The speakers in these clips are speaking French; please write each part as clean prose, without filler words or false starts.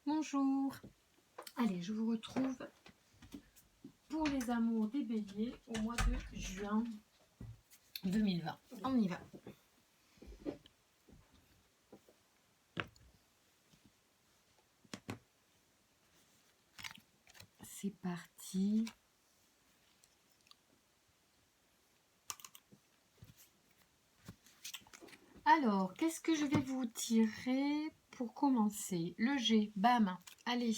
Bonjour. Allez, je vous retrouve pour les amours des béliers au mois de juin 2020. On y va. C'est parti. Alors, qu'est-ce que je vais vous tirer pour commencer? Le G, bam. Allez,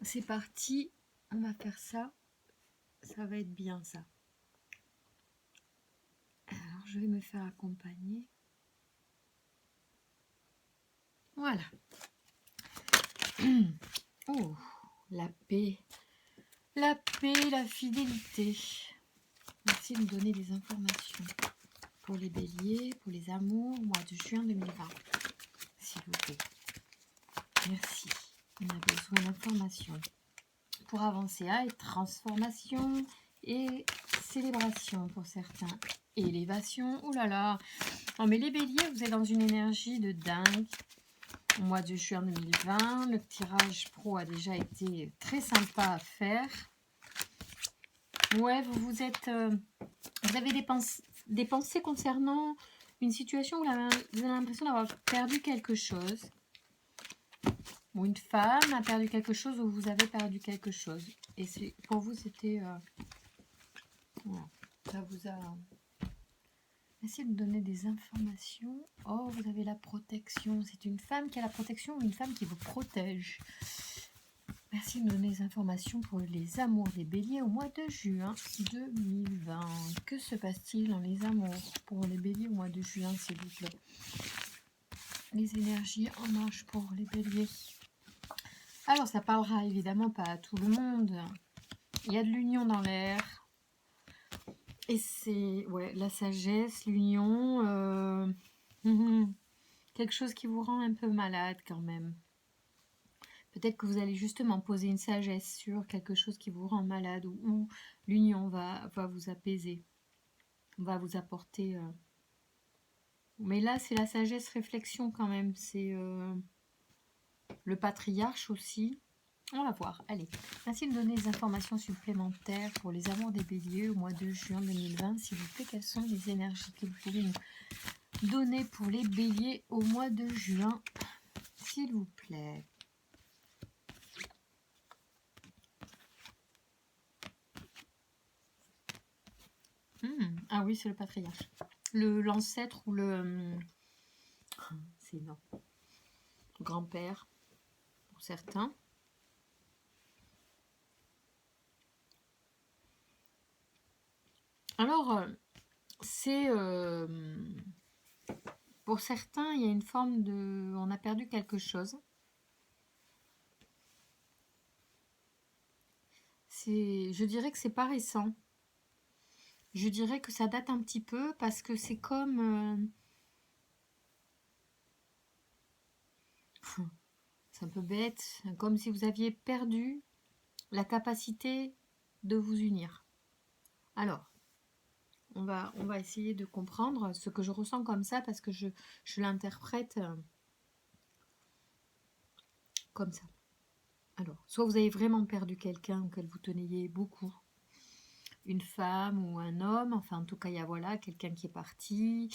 c'est parti. On va faire ça. Ça va être bien ça. Alors, je vais me faire accompagner. Voilà. Oh, la paix. La paix, la fidélité. Merci de me donner des informations. Pour les béliers, pour les amours, mois de juin 2020. S'il vous plaît. Merci. On a besoin d'informations. Pour avancer à transformation et célébration pour certains. Élévation. Oh là là. Non mais les béliers, vous êtes dans une énergie de dingue. Au mois de juin 2020, le tirage pro a déjà été très sympa à faire. Ouais, vous avez des pensées concernant une situation où vous avez l'impression d'avoir perdu quelque chose. Ou une femme a perdu quelque chose ou vous avez perdu quelque chose. Et pour vous, c'était... voilà, ça vous a... Essayez de me donner des informations. Oh, vous avez la protection. C'est une femme qui a la protection ou une femme qui vous protège? Merci de me donner des informations pour les amours des béliers au mois de juin 2020. Que se passe-t-il dans les amours pour les béliers au mois de juin, s'il vous plaît? Les énergies en marche pour les béliers. Alors, ça parlera évidemment pas à tout le monde. Il y a de l'union dans l'air. Et c'est la sagesse, l'union. Quelque chose qui vous rend un peu malade quand même. Peut-être que vous allez justement poser une sagesse sur quelque chose qui vous rend malade ou l'union va vous apaiser, va vous apporter... Mais là, c'est la sagesse réflexion quand même. C'est le patriarche aussi. On va voir. Allez, merci de me donner des informations supplémentaires pour les amours des béliers au mois de juin 2020. S'il vous plaît, quelles sont les énergies que vous pouvez nous donner pour les béliers au mois de juin, s'il vous plaît? Ah oui, c'est le patriarche. L'ancêtre ou le... c'est non. Grand-père, pour certains. Alors, c'est... pour certains, il y a une forme de... On a perdu quelque chose. Je dirais que c'est pas récent. Je dirais que ça date un petit peu parce que c'est comme... c'est un peu bête, comme si vous aviez perdu la capacité de vous unir. Alors, on va essayer de comprendre ce que je ressens comme ça parce que je l'interprète comme ça. Alors, soit vous avez vraiment perdu quelqu'un auquel vous teniez beaucoup, une femme ou un homme, enfin en tout cas il y a voilà quelqu'un qui est parti,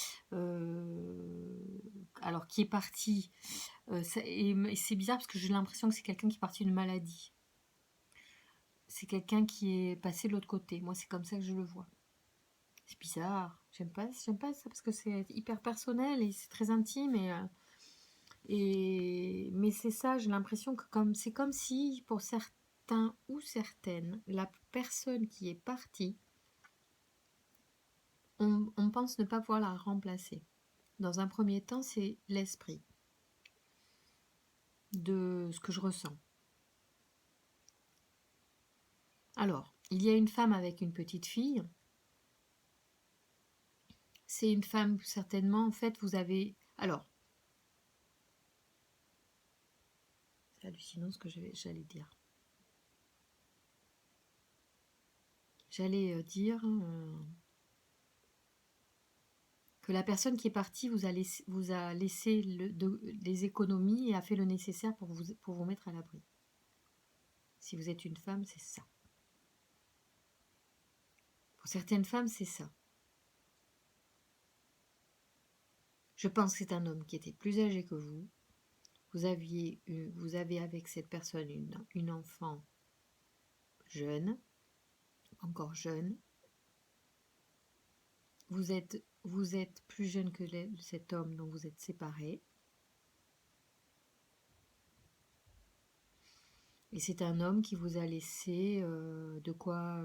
alors qui est parti, et c'est bizarre parce que j'ai l'impression que c'est quelqu'un qui est parti d'une maladie, c'est quelqu'un qui est passé de l'autre côté, moi c'est comme ça que je le vois, c'est bizarre, j'aime pas ça parce que c'est hyper personnel et c'est très intime mais c'est ça, j'ai l'impression que c'est comme si pour certains ou certaines, la personne qui est partie, on pense ne pas pouvoir la remplacer. Dans un premier temps, c'est l'esprit de ce que je ressens. Alors, il y a une femme avec une petite fille. C'est une femme, certainement, en fait, vous avez... Alors, c'est hallucinant ce que j'allais dire. J'allais dire que la personne qui est partie vous a laissé des économies et a fait le nécessaire pour vous mettre à l'abri. Si vous êtes une femme, c'est ça. Pour certaines femmes, c'est ça. Je pense que c'est un homme qui était plus âgé que vous. Vous avez avec cette personne une enfant jeune, encore jeune. Vous êtes plus jeune que cet homme dont vous êtes séparés. Et c'est un homme qui vous a laissé de quoi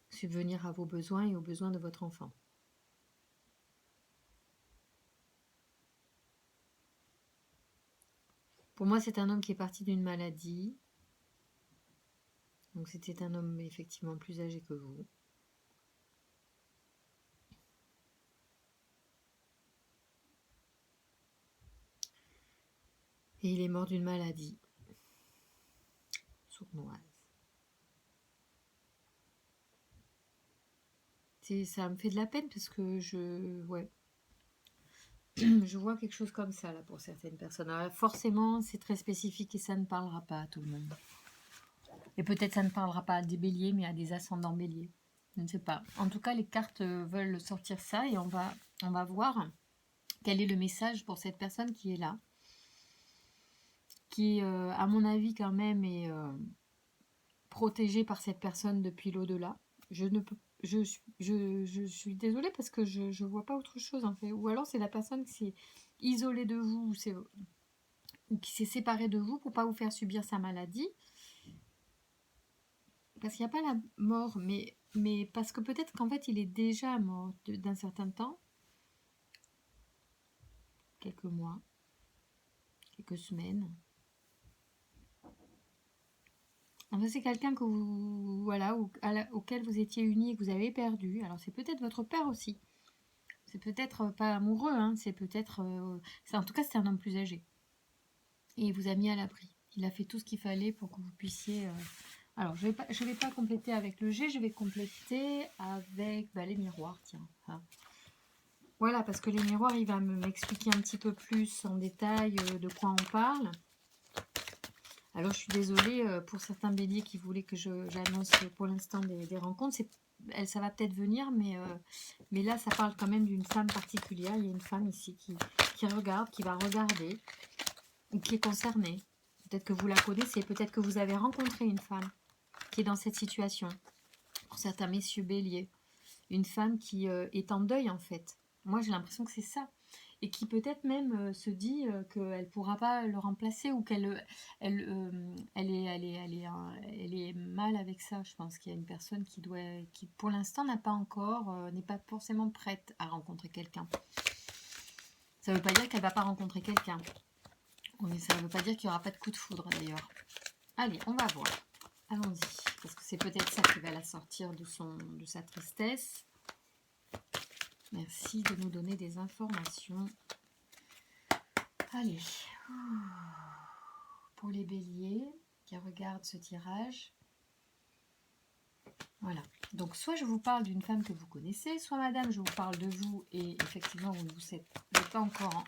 subvenir à vos besoins et aux besoins de votre enfant. Pour moi, c'est un homme qui est parti d'une maladie. Donc c'était un homme effectivement plus âgé que vous. Et il est mort d'une maladie sournoise. Ça me fait de la peine parce que je vois quelque chose comme ça là pour certaines personnes. Alors, forcément, c'est très spécifique et ça ne parlera pas à tout le monde. Et peut-être ça ne parlera pas à des béliers, mais à des ascendants béliers. Je ne sais pas. En tout cas, les cartes veulent sortir ça et on va voir quel est le message pour cette personne qui est là. Qui, à mon avis, quand même, est protégée par cette personne depuis l'au-delà. Je suis désolée parce que je vois pas autre chose en fait. Ou alors c'est la personne qui s'est isolée de vous ou qui s'est séparée de vous pour pas vous faire subir sa maladie. Parce qu'il n'y a pas la mort, mais parce que peut-être qu'en fait il est déjà mort d'un certain temps. Quelques mois, quelques semaines. En fait, c'est quelqu'un que vous, voilà, auquel vous étiez unis et que vous avez perdu. Alors c'est peut-être votre père aussi. C'est peut-être pas amoureux, hein, c'est peut-être... en tout cas, c'est un homme plus âgé. Et il vous a mis à l'abri. Il a fait tout ce qu'il fallait pour que vous puissiez... Alors, je vais pas compléter avec le G, je vais compléter avec les miroirs, tiens. Hein. Voilà, parce que les miroirs, il va m'expliquer un petit peu plus en détail de quoi on parle. Alors, je suis désolée pour certains béliers qui voulaient que j'annonce pour l'instant des rencontres. Ça va peut-être venir, mais là, ça parle quand même d'une femme particulière. Il y a une femme ici qui regarde, qui va regarder, ou qui est concernée. Peut-être que vous la connaissez, peut-être que vous avez rencontré une femme qui est dans cette situation. Pour certains messieurs béliers. Une femme qui est en deuil, en fait. Moi, j'ai l'impression que c'est ça. Et qui peut-être même se dit qu'elle ne pourra pas le remplacer ou qu'elle est mal avec ça. Je pense qu'il y a une personne qui pour l'instant n'est pas forcément prête à rencontrer quelqu'un. Ça ne veut pas dire qu'elle ne va pas rencontrer quelqu'un. Mais ça ne veut pas dire qu'il n'y aura pas de coup de foudre d'ailleurs. Allez, on va voir. Allons-y. Parce que c'est peut-être ça qui va la sortir de sa tristesse. Merci de nous donner des informations. Allez, pour les béliers qui regardent ce tirage. Voilà, donc soit je vous parle d'une femme que vous connaissez, soit madame, je vous parle de vous et effectivement vous n'êtes pas encore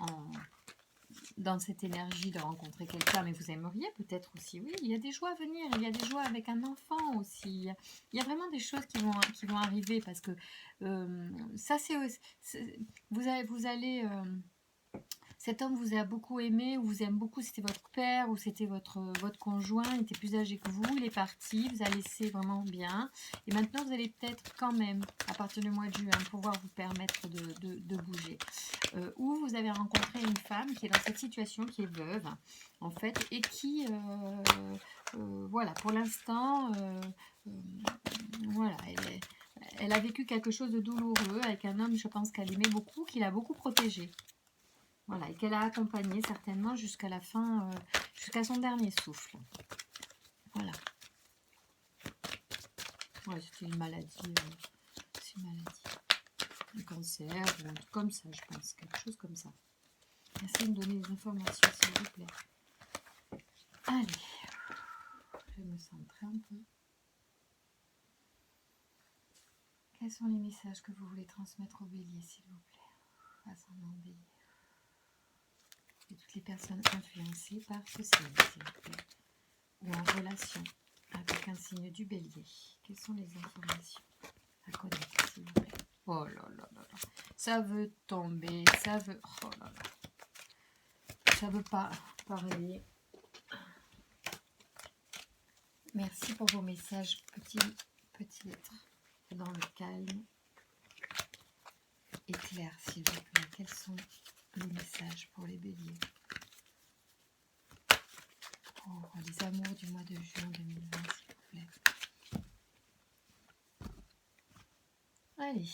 dans cette énergie de rencontrer quelqu'un, mais vous aimeriez peut-être aussi, oui, il y a des joies à venir, il y a des joies avec un enfant aussi, il y a vraiment des choses qui vont arriver parce que ça vous allez cet homme vous a beaucoup aimé, ou vous aime beaucoup, c'était votre père, ou c'était votre conjoint, il était plus âgé que vous, il est parti, vous a laissé vraiment bien. Et maintenant, vous allez peut-être quand même, à partir du mois de juin, pouvoir vous permettre de bouger. Ou vous avez rencontré une femme qui est dans cette situation, qui est veuve, en fait, et qui, voilà, pour l'instant, voilà, elle a vécu quelque chose de douloureux avec un homme, je pense qu'elle aimait beaucoup, qui l'a beaucoup protégée. Voilà, et qu'elle a accompagné certainement jusqu'à la fin, jusqu'à son dernier souffle. Voilà. Ouais, c'était une maladie. C'est une maladie. Un cancer, ou un truc comme ça, je pense. Quelque chose comme ça. Merci de me donner des informations, s'il vous plaît. Allez. Je vais me centrer un peu. Quels sont les messages que vous voulez transmettre au bélier, s'il vous plaît? Ascendant bélier. Et toutes les personnes influencées par ce signe, s'il vous plaît. Ou en relation avec un signe du bélier. Quelles sont les informations à connaître, s'il vous plaît? Oh là là là là. Ça veut tomber, ça veut... Oh là là. Ça veut pas parler. Merci pour vos messages, petit être. Dans le calme et clair, s'il vous plaît. Quels sont les messages pour les béliers? Pour les amours du mois de juin 2020, s'il vous plaît. Allez.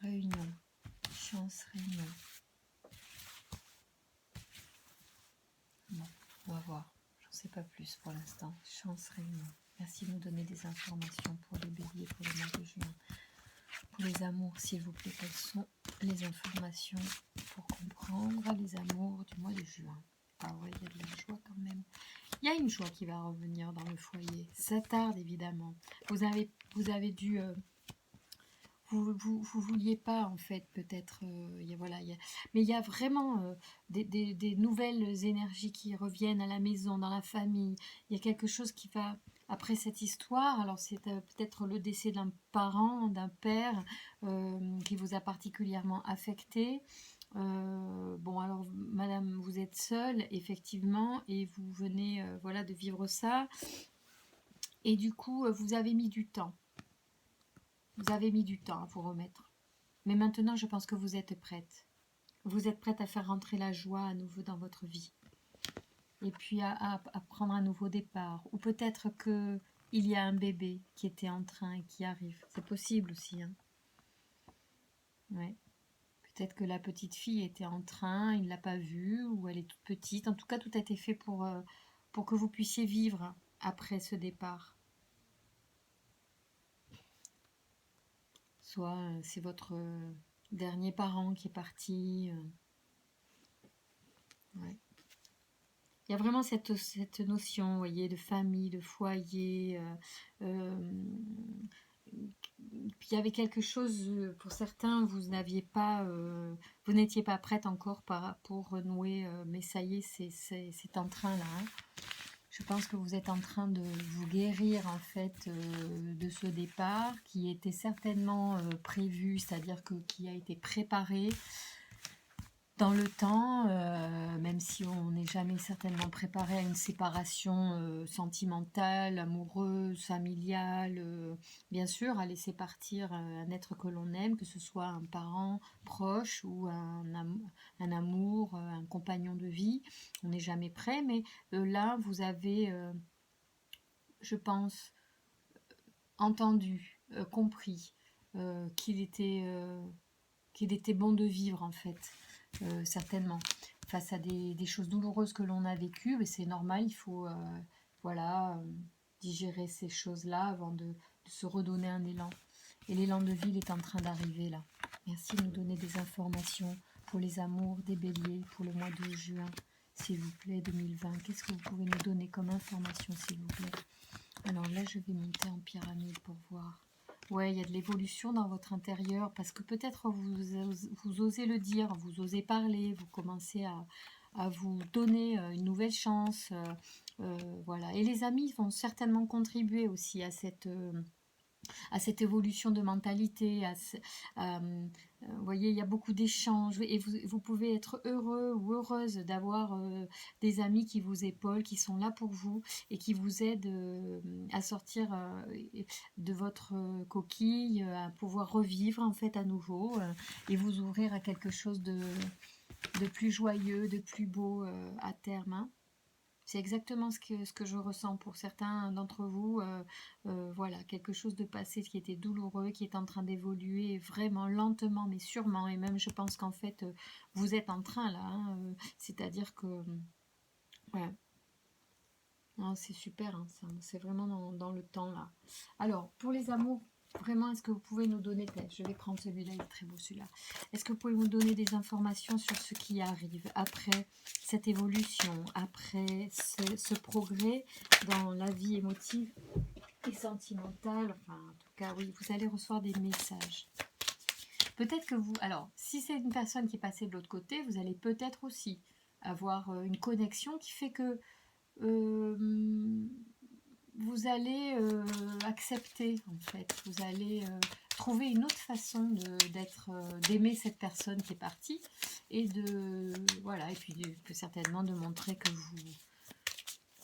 Réunion. Chance, réunion. Bon, on va voir. J'en sais pas plus pour l'instant. Chance, réunion. Merci de nous donner des informations pour les béliers pour le mois de juin. Pour les amours, s'il vous plaît, quelles sont les informations pour comprendre les amours du mois de juin? Ah ouais, il y a de la joie quand même. Il y a une joie qui va revenir dans le foyer. Ça tarde évidemment. Vous avez dû... vous vouliez pas en fait peut-être... mais il y a vraiment des nouvelles énergies qui reviennent à la maison, dans la famille. Il y a quelque chose qui va... Après cette histoire, alors c'est peut-être le décès d'un parent, d'un père qui vous a particulièrement affecté. Bon alors madame, vous êtes seule effectivement et vous venez voilà de vivre ça et du coup vous avez mis du temps. Vous avez mis du temps à vous remettre. Mais maintenant je pense que vous êtes prête. Vous êtes prête à faire rentrer la joie à nouveau dans votre vie. Et puis à prendre un nouveau départ. Ou peut-être que il y a un bébé qui était en train et qui arrive. C'est possible aussi. Hein. Ouais. Peut-être que la petite fille était en train, il ne l'a pas vue, ou elle est toute petite. En tout cas, tout a été fait pour que vous puissiez vivre après ce départ. Soit c'est votre dernier parent qui est parti. Ouais. Il y a vraiment cette notion, vous voyez, de famille, de foyer. Puis il y avait quelque chose, pour certains, vous n'étiez pas prête encore pour renouer, mais ça y est, c'est en train là. Hein. Je pense que vous êtes en train de vous guérir en fait de ce départ qui était certainement prévu, c'est-à-dire qui a été préparé. Dans le temps, même si on n'est jamais certainement préparé à une séparation sentimentale, amoureuse, familiale, bien sûr, à laisser partir un être que l'on aime, que ce soit un parent proche ou un amour, un compagnon de vie, on n'est jamais prêt, mais là, vous avez, je pense, entendu, compris qu'il était bon de vivre en fait. Certainement face à des choses douloureuses que l'on a vécues, mais c'est normal, il faut digérer ces choses-là avant de se redonner un élan. Et l'élan de vie il est en train d'arriver là. Merci de nous donner des informations pour les amours des béliers pour le mois de juin, s'il vous plaît, 2020. Qu'est-ce que vous pouvez nous donner comme information, s'il vous plaît? Alors là, je vais monter en pyramide pour voir. Ouais, il y a de l'évolution dans votre intérieur parce que peut-être vous osez le dire, vous osez parler, vous commencez à vous donner une nouvelle chance. Voilà. Et les amis vont certainement contribuer aussi à cette évolution de mentalité. Vous voyez, il y a beaucoup d'échanges et vous pouvez être heureux ou heureuse d'avoir des amis qui vous épaulent, qui sont là pour vous et qui vous aident à sortir de votre coquille, à pouvoir revivre en fait à nouveau et vous ouvrir à quelque chose de plus joyeux, de plus beau à terme. Hein. C'est exactement ce que je ressens pour certains d'entre vous. Voilà, quelque chose de passé qui était douloureux, qui est en train d'évoluer vraiment lentement, mais sûrement. Et même, je pense qu'en fait, vous êtes en train là. Hein, c'est-à-dire que... ouais. C'est super, hein, c'est vraiment dans le temps là. Alors, pour les amours, vraiment, est-ce que vous pouvez nous donner, je vais prendre celui-là, il est très beau celui-là. Est-ce que vous pouvez nous donner des informations sur ce qui arrive après cette évolution, après ce progrès dans la vie émotive et sentimentale. Enfin, en tout cas, oui, vous allez recevoir des messages. Peut-être que vous... Alors, si c'est une personne qui est passée de l'autre côté, vous allez peut-être aussi avoir une connexion qui fait que vous allez accepter, en fait. Vous allez trouver une autre façon d'aimer cette personne qui est partie. Et voilà, et puis certainement de montrer que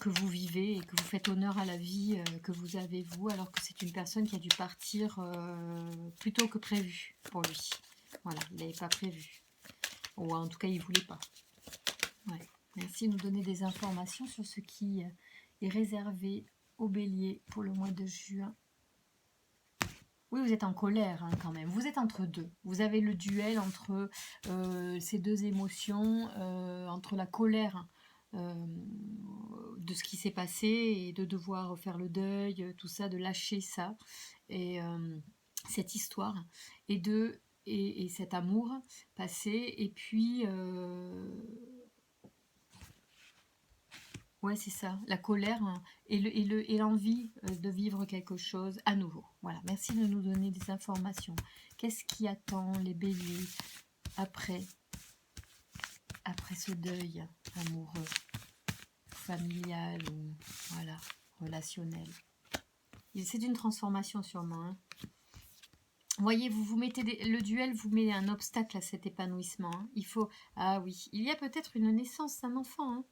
vous vivez et que vous faites honneur à la vie que vous avez vous, alors que c'est une personne qui a dû partir plus tôt que prévu pour lui. Voilà, il n'avait pas prévu. Ou en tout cas, il ne voulait pas. Ouais. Merci de nous donner des informations sur ce qui est réservé au bélier pour le mois de juin. Oui, vous êtes en colère quand même. Vous êtes entre deux. Vous avez le duel entre ces deux émotions, entre la colère de ce qui s'est passé et de devoir faire le deuil, tout ça, de lâcher ça et cette histoire et cet amour passé. Et puis ouais, c'est ça, la colère et l'envie de vivre quelque chose à nouveau. Voilà, merci de nous donner des informations. Qu'est-ce qui attend les béliers après ce deuil amoureux, familial ou voilà, relationnel? C'est une transformation sûrement. Hein. Vous voyez, vous mettez le duel vous met un obstacle à cet épanouissement. Hein. Il faut... Ah oui, il y a peut-être une naissance d'un enfant. Hein.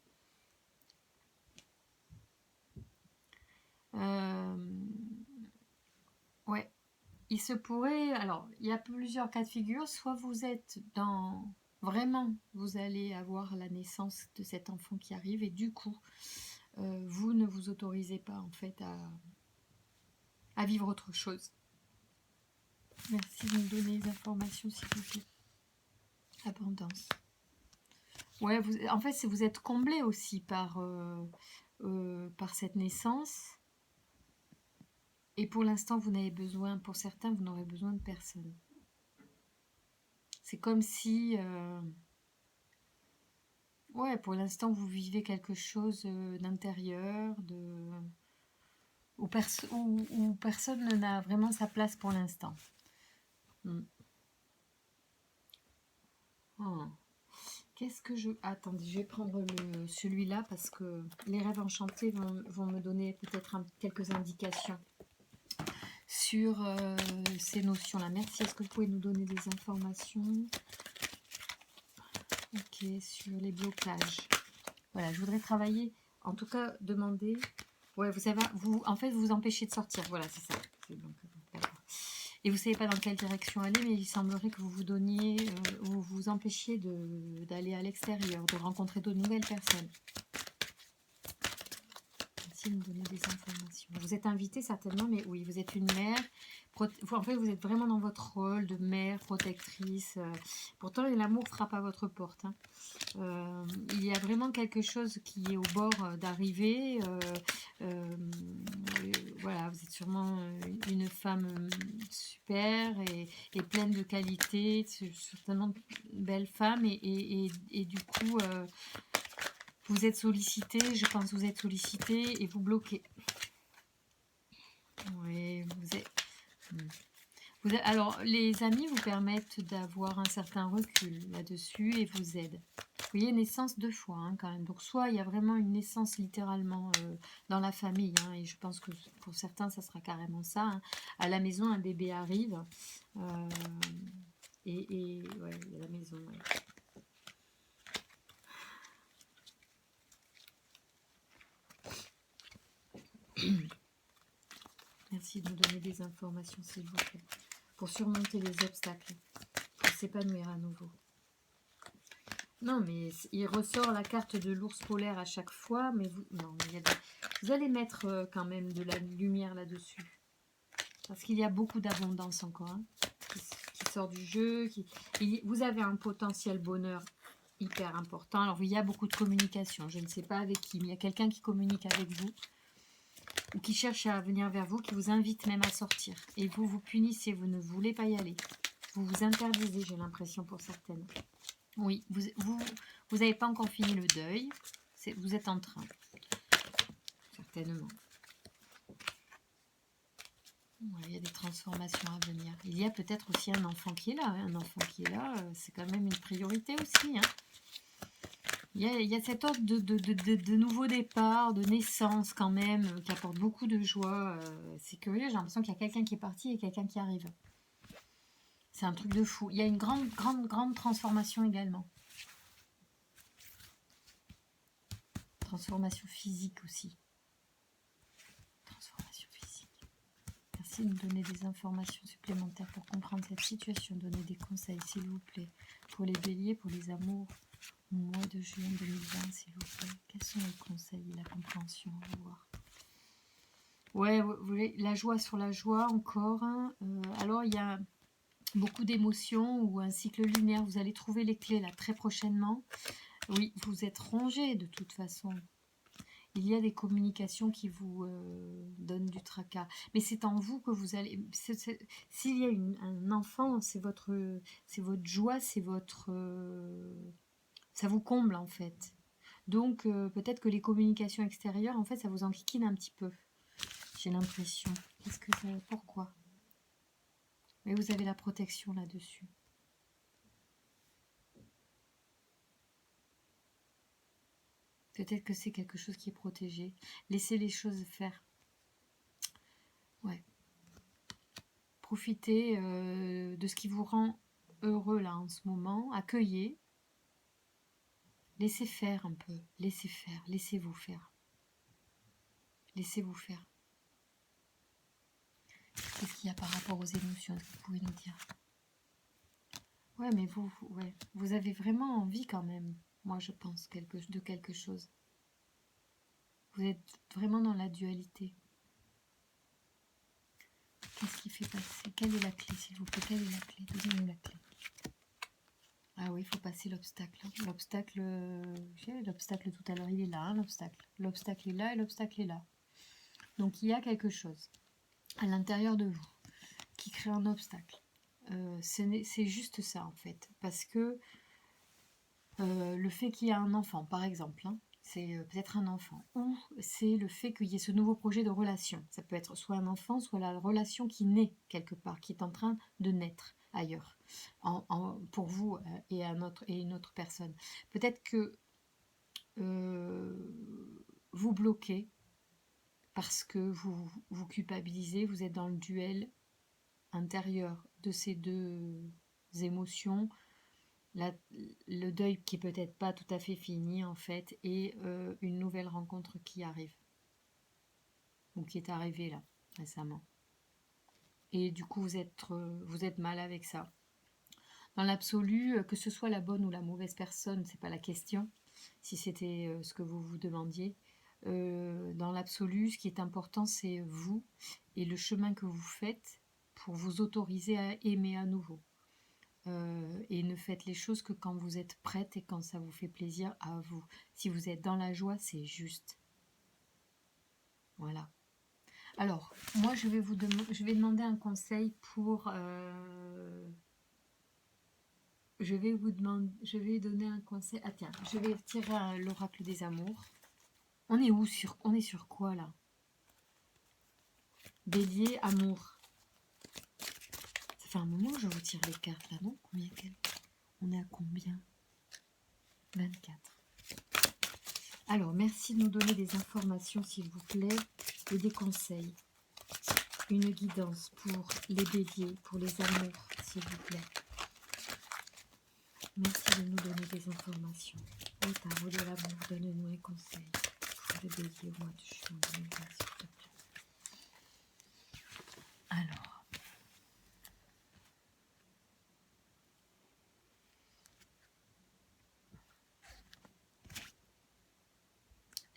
Ouais, il se pourrait, alors il y a plusieurs cas de figure, soit vous êtes dans, vraiment, vous allez avoir la naissance de cet enfant qui arrive et du coup, vous ne vous autorisez pas en fait à vivre autre chose. Merci de me donner les informations s'il vous plaît. Abondance. Ouais, en fait, vous êtes comblé aussi par cette naissance. Et pour l'instant, vous n'avez besoin, pour certains, vous n'aurez besoin de personne. C'est comme si, ouais, pour l'instant, vous vivez quelque chose d'intérieur, où personne n'a vraiment sa place pour l'instant. Oh. Qu'est-ce que je... Attendez, je vais prendre celui-là parce que les rêves enchantés vont me donner peut-être quelques indications sur ces notions-là. Merci. Est-ce que vous pouvez nous donner des informations? Ok, sur les blocages. Voilà, je voudrais travailler, en tout cas, demander... Ouais, vous savez, en fait, vous empêchez de sortir. Voilà, c'est ça. Et vous ne savez pas dans quelle direction aller, mais il semblerait que vous vous donniez, vous empêchiez d'aller à l'extérieur, de rencontrer de nouvelles personnes. Merci de me donner des informations. Vous êtes invité certainement, mais oui, vous êtes une mère. En fait, vous êtes vraiment dans votre rôle de mère, protectrice. Pourtant, l'amour frappe à votre porte. Hein. Il y a vraiment quelque chose qui est au bord d'arriver. Voilà, vous êtes sûrement une femme super et pleine de qualités, certainement une belle femme. Et du coup, vous êtes sollicité, je pense que vous êtes sollicité et vous bloquez. Oui, alors, les amis vous permettent d'avoir un certain recul là-dessus et vous aident. Vous voyez, naissance 2 fois hein, quand même. Donc, soit il y a vraiment une naissance littéralement dans la famille, hein, et je pense que pour certains, ça sera carrément ça. Hein. À la maison, un bébé arrive. Et ouais, à la maison, ouais. Merci de nous donner des informations, s'il vous plaît, pour surmonter les obstacles, pour s'épanouir à nouveau. Non, mais il ressort la carte de l'ours polaire à chaque fois, mais vous allez mettre quand même de la lumière là-dessus. Parce qu'il y a beaucoup d'abondance encore, hein, qui sort du jeu. Vous avez un potentiel bonheur hyper important. Alors, il y a beaucoup de communication. Je ne sais pas avec qui, mais il y a quelqu'un qui communique avec vous ou qui cherche à venir vers vous, qui vous invite même à sortir. Et vous vous punissez, vous ne voulez pas y aller. Vous vous interdisez, j'ai l'impression, pour certaines. Oui, vous n'avez pas encore fini le deuil. Vous êtes en train. Certainement. Ouais, il y a des transformations à venir. Il y a peut-être aussi un enfant qui est là. Un enfant qui est là, c'est quand même une priorité aussi. Il y a cette ordre de nouveau départ, de naissance quand même, qui apporte beaucoup de joie. C'est curieux, j'ai l'impression qu'il y a quelqu'un qui est parti et quelqu'un qui arrive. C'est un truc de fou. Il y a une grande transformation également. Transformation physique aussi. Transformation physique. Merci de nous donner des informations supplémentaires pour comprendre cette situation. Donnez des conseils, s'il vous plaît. Pour les béliers, pour les amours. Au mois de juin 2020, s'il vous plaît. Quels sont les conseils et la compréhension? On va voir. Ouais, vous voulez la joie sur la joie encore. Alors, il y a beaucoup d'émotions ou un cycle lunaire. Vous allez trouver les clés là très prochainement. Oui, vous êtes rongé de toute façon. Il y a des communications qui vous donnent du tracas. Mais c'est en vous que vous allez... S'il y a un enfant, c'est votre joie, c'est votre... ça vous comble en fait. Donc peut-être que les communications extérieures, en fait, ça vous enquiquine un petit peu. J'ai l'impression. Qu'est-ce que ça... Pourquoi? Mais vous avez la protection là-dessus. Peut-être que c'est quelque chose qui est protégé. Laissez les choses faire. Ouais. Profitez de ce qui vous rend heureux là en ce moment. Accueillez. Laissez faire un peu. Laissez faire. Laissez-vous faire. Laissez-vous faire. Qu'est-ce qu'il y a par rapport aux émotions? Est-ce que vous pouvez nous dire? Ouais, mais vous avez vraiment envie quand même. Moi, je pense de quelque chose. Vous êtes vraiment dans la dualité. Qu'est-ce qui fait passer? Quelle est la clé, s'il vous plaît? Quelle est la clé? Donnez-nous la clé. Ah oui, il faut passer l'obstacle. L'obstacle tout à l'heure, il est là, hein, l'obstacle. L'obstacle est là et l'obstacle est là. Donc, il y a quelque chose à l'intérieur de vous qui crée un obstacle. C'est juste ça, en fait. Parce que le fait qu'il y ait un enfant, par exemple, c'est peut-être un enfant, ou c'est le fait qu'il y ait ce nouveau projet de relation. Ça peut être soit un enfant, soit la relation qui naît quelque part, qui est en train de naître ailleurs, pour vous et une autre personne. Peut-être que vous bloquez parce que vous culpabilisez, vous êtes dans le duel intérieur de ces deux émotions. Le deuil qui est peut-être pas tout à fait fini en fait, et une nouvelle rencontre qui arrive, ou qui est arrivée là récemment, et du coup vous êtes mal avec ça. Dans l'absolu, que ce soit la bonne ou la mauvaise personne, c'est pas la question, si c'était ce que vous vous demandiez. Dans l'absolu, ce qui est important, c'est vous et le chemin que vous faites pour vous autoriser à aimer à nouveau. Et ne faites les choses que quand vous êtes prête et quand ça vous fait plaisir à vous. Si vous êtes dans la joie, c'est juste. Voilà. Alors, moi, je vais demander un conseil pour... je vais donner un conseil... Ah tiens, je vais tirer l'oracle des amours. On est où on est sur quoi là? Bélier, amour. Ça fait un moment que je vous tire les cartes là, non? On est à combien? 24. Alors, merci de nous donner des informations, s'il vous plaît, et des conseils. Une guidance pour les béliers, pour les amours, s'il vous plaît. Merci de nous donner des informations. Et tarot de l'amour, donne-nous un conseil pour les béliers au mois de juin 2020, s'il te plaît. Alors.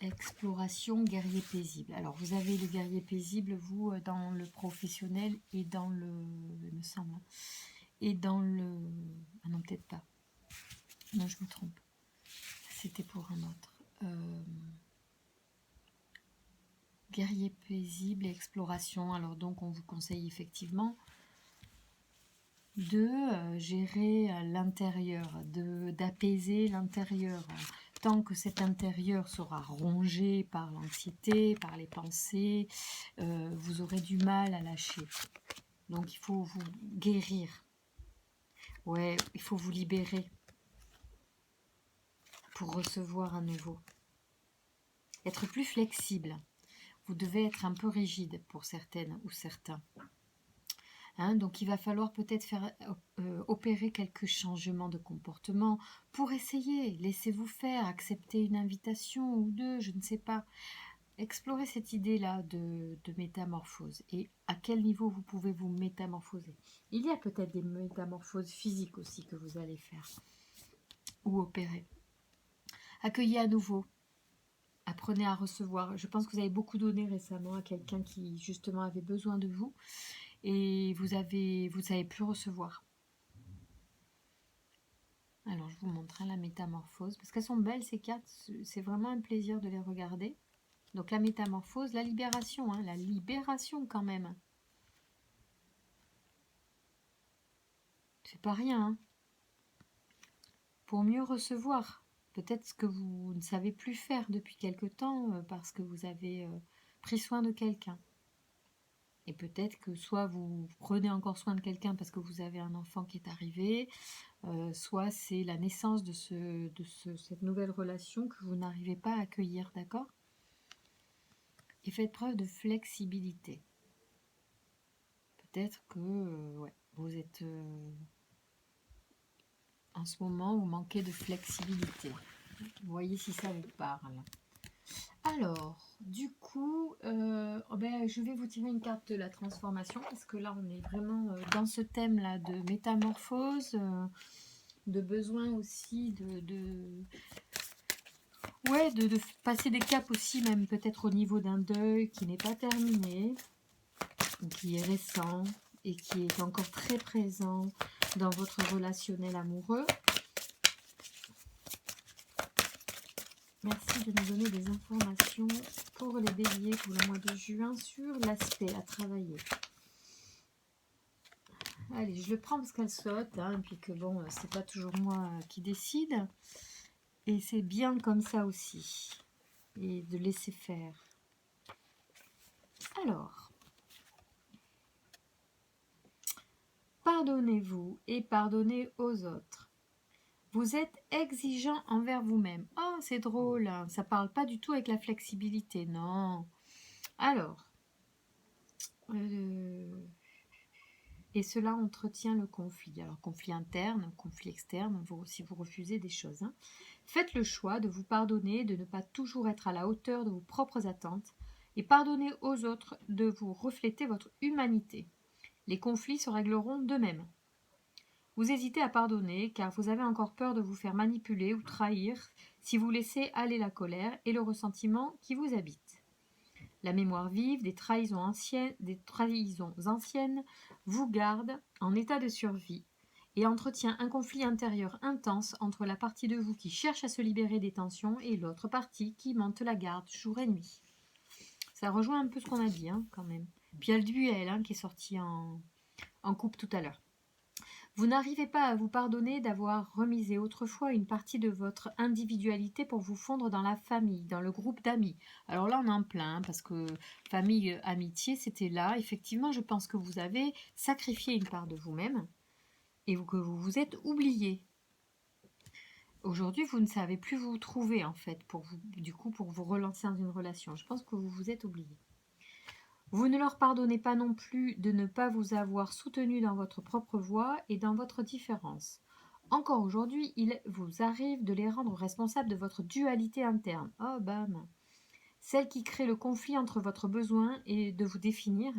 Exploration, guerrier paisible. Alors, vous avez le guerrier paisible, vous, dans le professionnel et dans le... il me semble. Et dans le... Ah non, peut-être pas. Non, je me trompe. C'était pour un autre. Guerrier paisible et exploration. Alors, donc, on vous conseille effectivement de gérer l'intérieur, d'apaiser l'intérieur, tant que cet intérieur sera rongé par l'anxiété, par les pensées, vous aurez du mal à lâcher. Donc il faut vous guérir. Ouais, il faut vous libérer pour recevoir à nouveau. Être plus flexible. Vous devez être un peu rigide pour certaines ou certains. Hein, donc il va falloir peut-être faire opérer quelques changements de comportement pour essayer. Laissez-vous faire, accepter une invitation ou deux, je ne sais pas. Explorez cette idée-là de métamorphose et à quel niveau vous pouvez vous métamorphoser. Il y a peut-être des métamorphoses physiques aussi que vous allez faire ou opérer. Accueillez à nouveau. Apprenez à recevoir. Je pense que vous avez beaucoup donné récemment à quelqu'un qui justement avait besoin de vous et vous savez plus recevoir. Alors je vous montre la métamorphose parce qu'elles sont belles ces cartes. C'est vraiment un plaisir de les regarder. Donc la métamorphose, la libération quand même. C'est pas rien. Hein. Pour mieux recevoir. Peut-être ce que vous ne savez plus faire depuis quelque temps parce que vous avez pris soin de quelqu'un. Et peut-être que soit vous prenez encore soin de quelqu'un parce que vous avez un enfant qui est arrivé, soit c'est la naissance de cette nouvelle relation que vous n'arrivez pas à accueillir, d'accord? Et faites preuve de flexibilité. Peut-être que vous êtes... en ce moment, vous manquez de flexibilité. Vous voyez si ça vous parle. Alors, du coup, je vais vous tirer une carte de la transformation parce que là, on est vraiment dans ce thème-là de métamorphose, de besoin aussi de passer des caps aussi, même peut-être au niveau d'un deuil qui n'est pas terminé, qui est récent et qui est encore très présent dans votre relationnel amoureux. Merci de nous donner des informations pour les béliers pour le mois de juin sur l'aspect à travailler. Allez, je le prends parce qu'elle saute, hein, et puis que bon, c'est pas toujours moi qui décide. Et c'est bien comme ça aussi. Et de laisser faire. Alors, pardonnez-vous et pardonnez aux autres. Vous êtes exigeant envers vous-même. Oh, c'est drôle, hein, ça parle pas du tout avec la flexibilité, non. Alors, et cela entretient le conflit. Alors, conflit interne, conflit externe, si vous refusez des choses. Hein. Faites le choix de vous pardonner, de ne pas toujours être à la hauteur de vos propres attentes, et pardonnez aux autres de vous refléter votre humanité. Les conflits se régleront d'eux-mêmes. Vous hésitez à pardonner car vous avez encore peur de vous faire manipuler ou trahir si vous laissez aller la colère et le ressentiment qui vous habitent. La mémoire vive des trahisons anciennes vous garde en état de survie et entretient un conflit intérieur intense entre la partie de vous qui cherche à se libérer des tensions et l'autre partie qui monte la garde jour et nuit. Ça rejoint un peu ce qu'on a dit hein, quand même. Puis il y a le duel qui est sorti en couple tout à l'heure. Vous n'arrivez pas à vous pardonner d'avoir remisé autrefois une partie de votre individualité pour vous fondre dans la famille, dans le groupe d'amis. Alors là, on est en plein, parce que famille, amitié, c'était là. Effectivement, je pense que vous avez sacrifié une part de vous-même et que vous vous êtes oublié. Aujourd'hui, vous ne savez plus vous trouver, en fait, pour vous relancer dans une relation. Je pense que vous vous êtes oublié. Vous ne leur pardonnez pas non plus de ne pas vous avoir soutenu dans votre propre voie et dans votre différence. Encore aujourd'hui, il vous arrive de les rendre responsables de votre dualité interne. Oh bam! Celle qui crée le conflit entre votre besoin et de vous définir,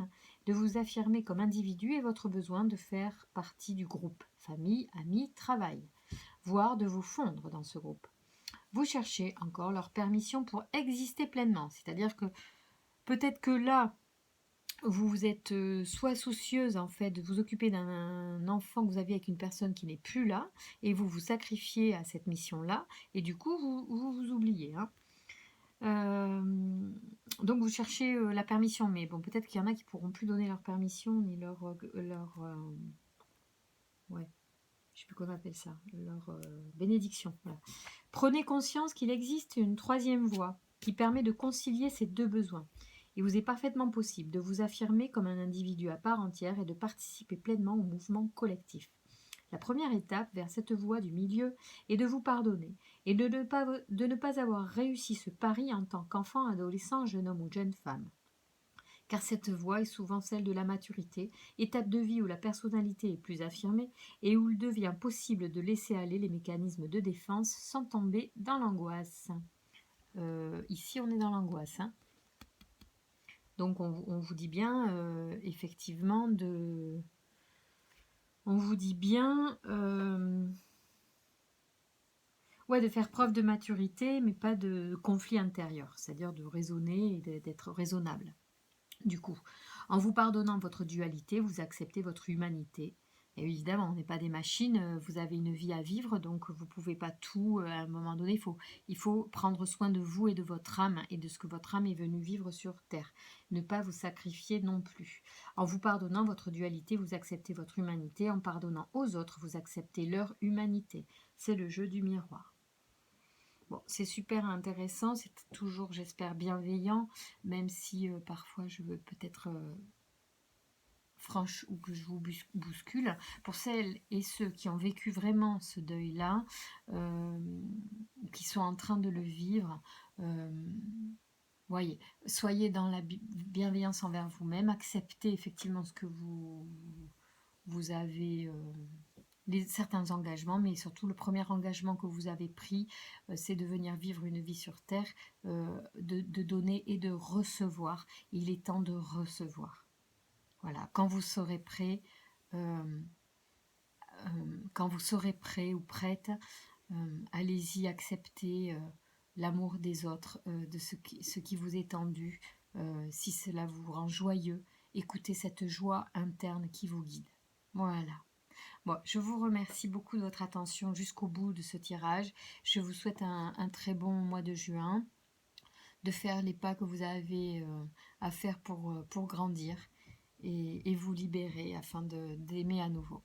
de vous affirmer comme individu et votre besoin de faire partie du groupe, famille, amis, travail, voire de vous fondre dans ce groupe. Vous cherchez encore leur permission pour exister pleinement, c'est-à-dire que peut-être que là, vous êtes soit soucieuse en fait de vous occuper d'un enfant que vous aviez avec une personne qui n'est plus là et vous vous sacrifiez à cette mission-là et du coup vous oubliez. Hein. Donc vous cherchez la permission, mais bon peut-être qu'il y en a qui pourront plus donner leur permission ni leur je sais plus comment on appelle ça, leur bénédiction. Voilà. Prenez conscience qu'il existe une troisième voie qui permet de concilier ces deux besoins. Il vous est parfaitement possible de vous affirmer comme un individu à part entière et de participer pleinement au mouvement collectif. La première étape vers cette voie du milieu est de vous pardonner et de ne pas avoir réussi ce pari en tant qu'enfant, adolescent, jeune homme ou jeune femme. Car cette voie est souvent celle de la maturité, étape de vie où la personnalité est plus affirmée et où il devient possible de laisser aller les mécanismes de défense sans tomber dans l'angoisse. Ici, on est dans l'angoisse. Hein. Donc, on vous dit bien, effectivement, de... On vous dit bien... ouais, de faire preuve de maturité, mais pas de conflit intérieur, c'est-à-dire de raisonner et d'être raisonnable. Du coup, en vous pardonnant votre dualité, vous acceptez votre humanité. Et évidemment, on n'est pas des machines, vous avez une vie à vivre, donc vous ne pouvez pas tout, à un moment donné, il faut prendre soin de vous et de votre âme et de ce que votre âme est venue vivre sur Terre. Ne pas vous sacrifier non plus. En vous pardonnant votre dualité, vous acceptez votre humanité. En pardonnant aux autres, vous acceptez leur humanité. C'est le jeu du miroir. Bon, c'est super intéressant, c'est toujours, j'espère, bienveillant, même si parfois je veux peut-être franche ou que je vous bouscule. Pour celles et ceux qui ont vécu vraiment ce deuil-là, qui sont en train de le vivre, voyez, soyez dans la bienveillance envers vous-même, acceptez effectivement ce que vous avez... certains engagements, mais surtout le premier engagement que vous avez pris, c'est de venir vivre une vie sur Terre, de donner et de recevoir. Il est temps de recevoir. Voilà, quand vous serez prêt, ou prête, allez-y, acceptez l'amour des autres, de ce qui vous est tendu. Si cela vous rend joyeux, écoutez cette joie interne qui vous guide. Voilà. Bon, je vous remercie beaucoup de votre attention jusqu'au bout de ce tirage. Je vous souhaite un très bon mois de juin, de faire les pas que vous avez à faire pour grandir et vous libérer afin d'aimer à nouveau.